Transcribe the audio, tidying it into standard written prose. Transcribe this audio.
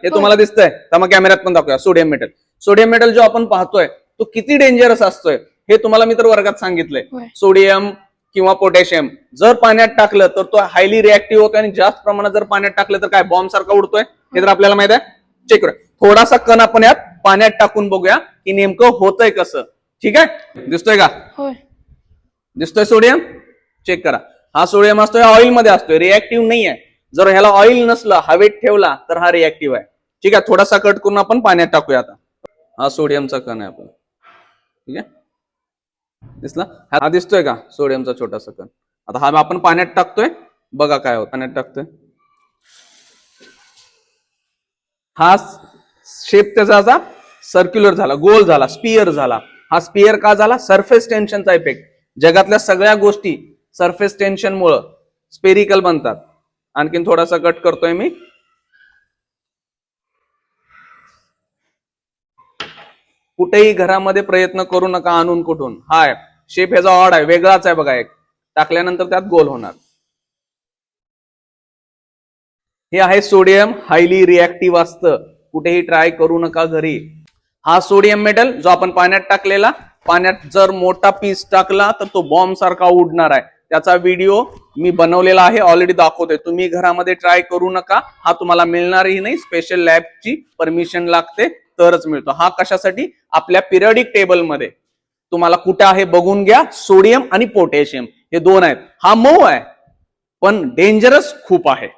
हे तुम्हाला दिसतंय तर मग कॅमेऱ्यात पण दाखवूया. सोडियम मेटल, सोडियम मेटल जो आपण पाहतोय तो किती डेंजरस असतोय हे तुम्हाला मी तर वर्गात सांगितलंय. सोडियम किंवा पोटॅशियम जर पाण्यात टाकलं तर तो हायली रिएक्टिव्ह होतो आणि जास्त प्रमाणात जर पाण्यात टाकलं तर काय बॉम्ब सारखा उडतोय हे तर आपल्याला माहित आहे. चेक करूया, थोडासा कण आपण यात पाण्यात टाकून बघूया की नेमकं होतंय कसं. ठीक आहे, दिसतोय का? दिसतोय सोडियम? चेक करा. हा सोडियम असतोय ऑइल मध्ये असतोय, रिएक्टिव्ह नाही आहे. जर ह्याला ऑइल नसलं, हवेत ठेवला तर हा रिएक्टिव्ह आहे. ठीक आहे, थोडासा कट करून आपण पाण्यात टाकूया. आता हा सोडियमचा कण आहे आपण. ठीक आहे, दिसला? हा दिसतोय का सोडियमचा छोटासा कण? आता हा आपण पाण्यात टाकतोय, बघा काय होतं. पाण्यात टाकतोय, हा शेप त्याचा सर्क्युलर झाला, गोल झाला, स्पियर झाला. हा स्पियर का झाला? सरफेस टेन्शनचा इफेक्ट. जगातल्या सगळ्या गोष्टी सरफेस टेन्शन मुळे स्पेरिकल बनतात. आणखीन थोडासा कट करतोय मी. कुठेही घरामध्ये प्रयत्न करू नका आणून कुठून. हाय शेप ह्याचा ऑड आहे, वेगळाच आहे बघा. एक टाकल्यानंतर त्यात गोल होणार. हे आहे सोडियम, हायली रिएक्टिव्ह असतं. कुठेही ट्राय करू नका घरी. हा सोडियम मेटल जो आपण पाण्यात टाकलेला, पाण्यात जर मोठा पीस टाकला तर तो बॉम्ब सारखा उडणार आहे. त्याचा व्हिडिओ मी बनवलेला आहे, ऑलरेडी दाखवतोय. तुम्ही घरामध्ये ट्राय करू नका. हा तुम्हाला मिळणारही नाही, स्पेशल लॅबची परमिशन लागते तरच मिळतो. हा कशासाठी? आपल्या पिरियडिक टेबल मध्ये तुम्हाला कुठे आहे बघून घ्या. सोडियम आणि पोटॅशियम हे दोन आहेत. हा मऊ आहे पण डेंजरस खूप आहे.